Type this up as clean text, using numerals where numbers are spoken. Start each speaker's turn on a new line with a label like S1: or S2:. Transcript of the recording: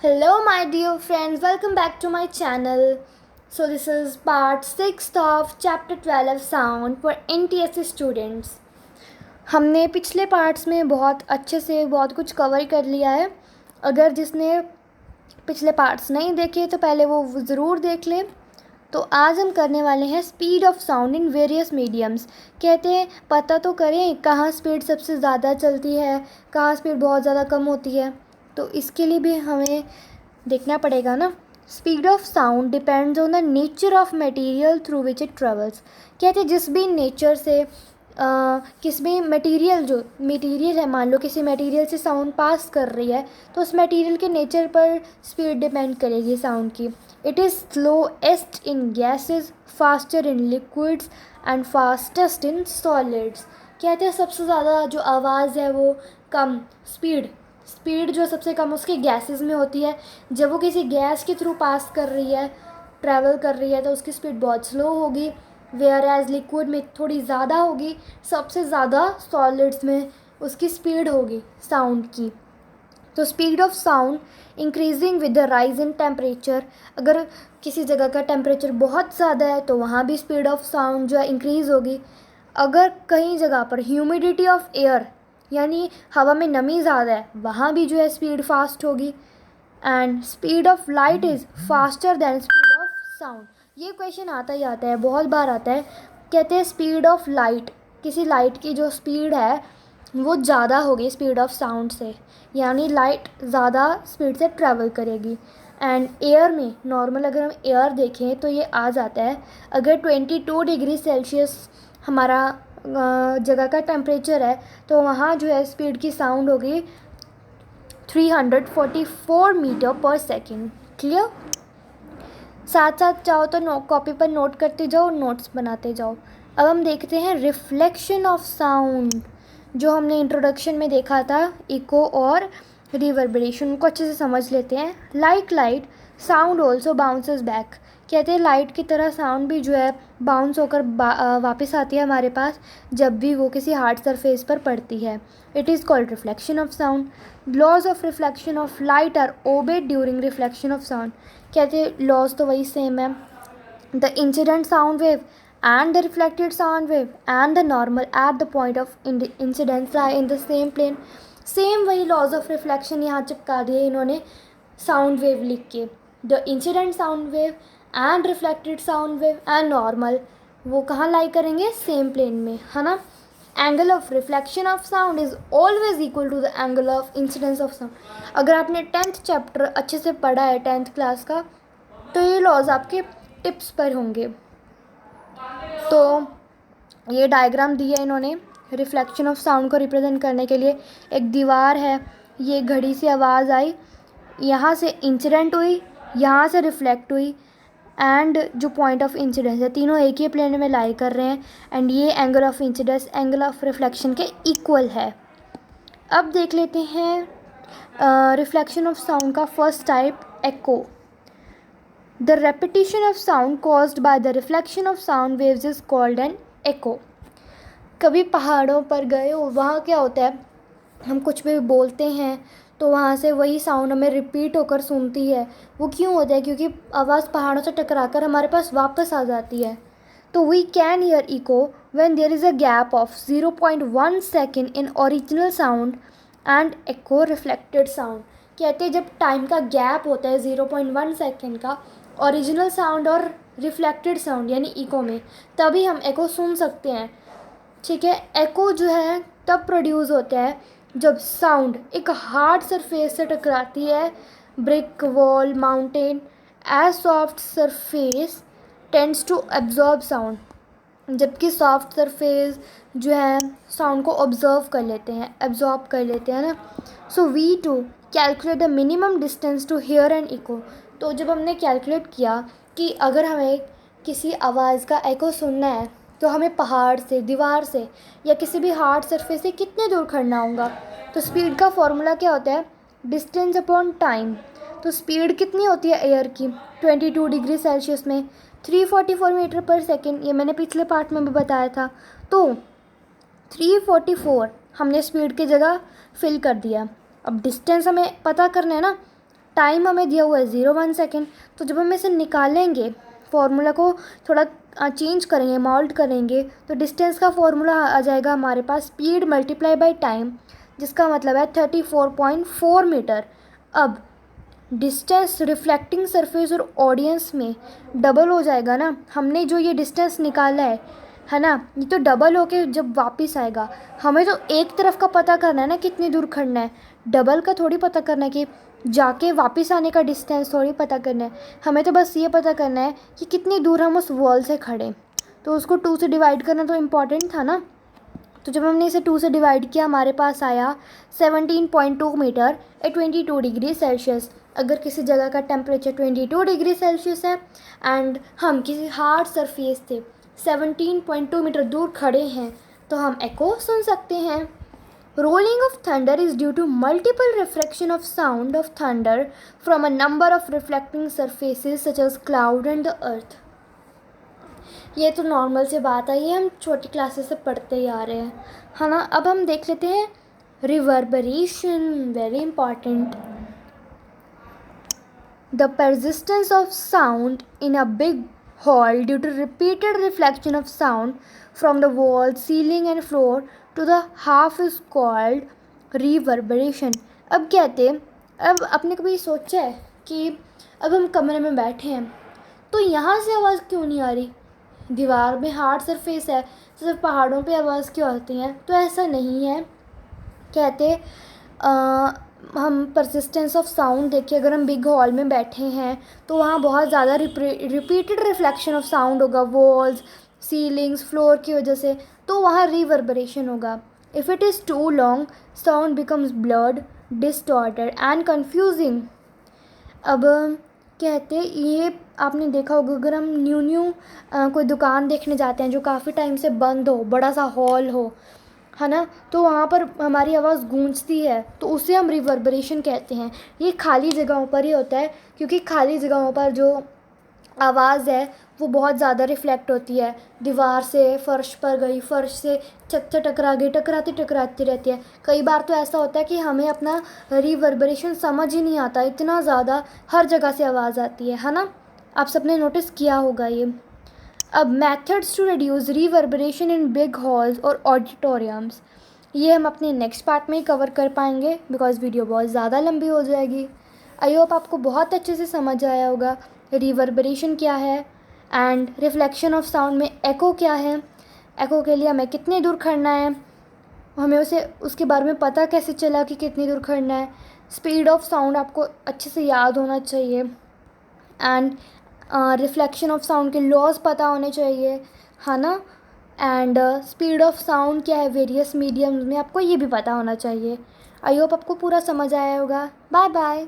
S1: Hello, my dear friends. Welcome back to my channel. So, this is part 6 of chapter 12 sound for NTSC students. हमने पिछले parts में बहुत अच्छे से बहुत कुछ कवर कर लिया है. अगर जिसने पिछले पार्ट्स नहीं देखे तो पहले वो ज़रूर देख ले. तो आज हम करने वाले हैं speed of sound in various mediums. कहते हैं पता तो करें कहाँ स्पीड सबसे ज़्यादा चलती है, कहाँ स्पीड बहुत ज़्यादा कम होती है. तो इसके लिए भी हमें देखना पड़ेगा ना. Speed of sound depends on the nature of material through which it travels. कहते हैं जिस भी नेचर से किस भी मटेरियल है, मान लो किसी मटेरियल से साउंड पास कर रही है तो उस मटेरियल के नेचर पर स्पीड डिपेंड करेगी साउंड की. It is slowest in gases, faster in liquids and fastest in solids. कहते हैं सबसे ज़्यादा जो आवाज़ है वो कम स्पीड जो सबसे कम उसकी गैसेस में होती है. जब वो किसी गैस के थ्रू पास कर रही है, ट्रैवल कर रही है, तो उसकी स्पीड बहुत स्लो होगी. वेयर एज लिक्विड में थोड़ी ज़्यादा होगी. सबसे ज़्यादा सॉलिड्स में उसकी स्पीड होगी साउंड की. तो speed of sound increasing with the rise in temperature. अगर किसी जगह का टेम्परेचर बहुत ज़्यादा है तो वहाँ भी स्पीड ऑफ साउंड जो है इंक्रीज़ होगी. अगर कहीं जगह पर ह्यूमिडिटी ऑफ एयर यानी हवा में नमी ज़्यादा है, वहाँ भी जो है स्पीड फास्ट होगी. And speed of light is faster than speed of sound. ये क्वेश्चन आता ही आता है, बहुत बार आता है. कहते हैं स्पीड ऑफ लाइट, किसी लाइट की जो स्पीड है वो ज़्यादा होगी स्पीड ऑफ साउंड से, यानी लाइट ज़्यादा स्पीड से ट्रैवल करेगी. एंड एयर में नॉर्मल अगर हम एयर देखें तो ये आ जाता है, अगर 22 डिग्री सेल्सियस हमारा जगह का टेम्परेचर है तो वहाँ जो है स्पीड की साउंड होगी 344 मीटर पर सेकेंड. क्लियर? साथ साथ चाहो तो कॉपी पर नोट करते जाओ, नोट्स बनाते जाओ. अब हम देखते हैं रिफ्लेक्शन ऑफ साउंड, जो हमने इंट्रोडक्शन में देखा था, इको और रिवर्बरेशन को अच्छे से समझ लेते हैं. Like light sound also bounces back. कहते हैं लाइट की तरह साउंड भी जो है बाउंस होकर वापस आती है हमारे पास जब भी वो किसी हार्ड सरफेस पर पड़ती है. It is called reflection of sound. Laws of reflection of light are obeyed during reflection of sound. कहते हैं लॉज तो वही सेम है. The incident sound wave and the reflected sound wave and the normal at the point of incidence lie in the same plane. Same वही laws of reflection यहाँ चिपका दिए इन्होंने साउंड वेव लिख के. The incident sound wave and reflected sound wave and normal वो कहाँ lie करेंगे, सेम प्लेन में, है ना. Angle of reflection of sound is always equal to the angle of incidence of sound. अगर आपने 10th चैप्टर अच्छे से पढ़ा है 10th क्लास का तो ये लॉज आपके टिप्स पर होंगे. तो ये डायग्राम दी है इन्होंने रिफ्लेक्शन ऑफ साउंड को रिप्रेजेंट करने के लिए. एक दीवार है, ये घड़ी से आवाज़ आई, यहाँ से इंसिडेंट हुई, यहाँ से रिफ्लेक्ट हुई, एंड जो पॉइंट ऑफ इंसिडेंस है तीनों एक ही प्लेन में लाई कर रहे हैं. एंड ये angle of incidence angle of reflection के इक्वल है. अब देख लेते हैं रिफ्लेक्शन ऑफ साउंड का first type, echo. The repetition of sound caused by the reflection of sound waves is called an echo. कभी पहाड़ों पर गए हो, वहाँ क्या होता है, हम कुछ भी बोलते हैं तो वहाँ से वही साउंड हमें रिपीट होकर सुनती है. वो क्यों होता है, क्योंकि आवाज़ पहाड़ों से टकराकर हमारे पास वापस आ जाती है. तो we can hear echo when there is a gap of 0.1 second in original sound and echo reflected sound. कहते हैं जब टाइम का गैप होता है 0.1 सेकेंड का ओरिजिनल साउंड और रिफ्लेक्टेड साउंड यानी इको में, तभी हम एको सुन सकते हैं. ठीक है. एको जो है तब प्रोड्यूस होता है जब साउंड एक हार्ड सरफेस से टकराती है, brick wall, mountain. As soft surface tends to absorb sound. जबकि सॉफ्ट सरफेस जो है साउंड को ऑब्जर्व कर लेते हैं, एब्जॉर्ब कर लेते हैं ना. So we to calculate the minimum distance to hear an echo. तो जब हमने कैलकुलेट किया कि अगर हमें किसी आवाज़ का एको सुनना है तो हमें पहाड़ से, दीवार से या किसी भी हार्ड सरफेस से कितने दूर खड़ना होगा, तो स्पीड का फॉर्मूला क्या होता है, डिस्टेंस अपॉन टाइम. तो स्पीड कितनी होती है एयर की 22 डिग्री सेल्सियस में 344 मीटर पर सेकेंड. ये मैंने पिछले पार्ट में भी बताया था. तो 344 हमने स्पीड की जगह फिल कर दिया. अब डिस्टेंस हमें पता करना है ना, टाइम हमें दिया हुआ है 0.1 सेकेंड। तो जब हम इसे निकालेंगे, फार्मूला को थोड़ा चेंज करेंगे, मॉल्ट करेंगे, तो डिस्टेंस का फार्मूला आ जाएगा हमारे पास स्पीड मल्टीप्लाई बाय टाइम, जिसका मतलब है 34.4 मीटर। अब डिस्टेंस रिफ्लेक्टिंग सरफेस और ऑडियंस में डबल हो जाएगा ना, हमने जो ये डिस्टेंस निकाला है ना, ये तो डबल होके जब वापस आएगा। हमें तो एक तरफ का पता करना है ना, कितनी दूर खड़ना है, डबल का थोड़ी पता करना है कि जाके वापस आने का डिस्टेंस थोड़ी पता करना है। हमें तो बस ये पता करना है कि कितनी दूर हम उस वॉल से खड़े, तो उसको 2 से डिवाइड करना तो इम्पॉर्टेंट था ना। तो जब हमने इसे 2 से डिवाइड किया, हमारे पास आया 17.2 मीटर एट 22 डिग्री सेल्सियस। अगर किसी जगह का टेम्परेचर 22 डिग्री सेल्सियस है एंड हम किसी हार्ड सरफेस से 17.2 मीटर दूर खड़े हैं, तो हम एको सुन सकते हैं। Rolling of thunder is due to multiple refraction of sound of thunder from a number of reflecting surfaces such as cloud and the earth. ये तो नॉर्मल से बात है, ये हम छोटी क्लासेस से पढ़ते ही आ रहे हैं, है ना। अब हम देख लेते हैं reverberation, very important. The persistence of sound in a big hall due to repeated reflection of sound from the wall, ceiling and floor to the half is called reverberation. अब कहते हैं, अब आपने कभी सोचा है कि अब हम कमरे में बैठे हैं तो यहाँ से आवाज़ क्यों नहीं आ रही, दीवार में हार्ड सरफेस है तो सिर्फ पहाड़ों पे आवाज़ क्यों आती है? तो ऐसा नहीं है। कहते हम परसिस्टेंस ऑफ साउंड देखिए, अगर हम बिग हॉल में बैठे हैं तो वहाँ बहुत ज़्यादा रिपीटेड रिफ्लेक्शन ऑफ साउंड होगा वॉल्स, सीलिंग्स, फ्लोर की वजह से, तो वहाँ रिवर्बरेशन होगा। If it is too long sound becomes blurred, distorted and confusing. अब कहते ये आपने देखा होगा, अगर हम न्यू कोई दुकान देखने जाते हैं जो काफ़ी टाइम से बंद हो, बड़ा सा हॉल हो, है ना, तो वहाँ पर हमारी आवाज़ गूंजती है, तो उसे हम रिवर्बरेशन कहते हैं। ये खाली जगहों पर ही होता है, क्योंकि खाली जगहों पर जो आवाज़ है वो बहुत ज़्यादा रिफ्लेक्ट होती है, दीवार से फर्श पर गई, फर्श से छत से टकरा गई, टकराती रहती है। कई बार तो ऐसा होता है कि हमें अपना रिवर्बरेशन समझ ही नहीं आता, इतना ज़्यादा हर जगह से आवाज़ आती है ना। आप सबने नोटिस किया होगा ये। अब methods to reduce reverberation in big halls और ऑडिटोरियम्स, ये हम अपने नेक्स्ट पार्ट में ही कवर कर पाएंगे, बिकॉज वीडियो बहुत ज़्यादा लंबी हो जाएगी। आई होप आपको बहुत अच्छे से समझ आया होगा रिवर्बरेशन क्या है एंड रिफ्लेक्शन ऑफ साउंड में एको क्या है, एको के लिए हमें कितनी दूर खड़ना है, हमें उसके बारे में पता कैसे चला कि कितनी दूर खड़ना है, स्पीड ऑफ साउंड आपको अच्छे से याद होना चाहिए एंड रिफ्लेक्शन ऑफ साउंड के लॉज पता होने चाहिए, है ना। एंड स्पीड ऑफ साउंड क्या है वेरियस मीडियम्स में, आपको ये भी पता होना चाहिए। आई होप आपको पूरा समझ आया होगा। Bye bye.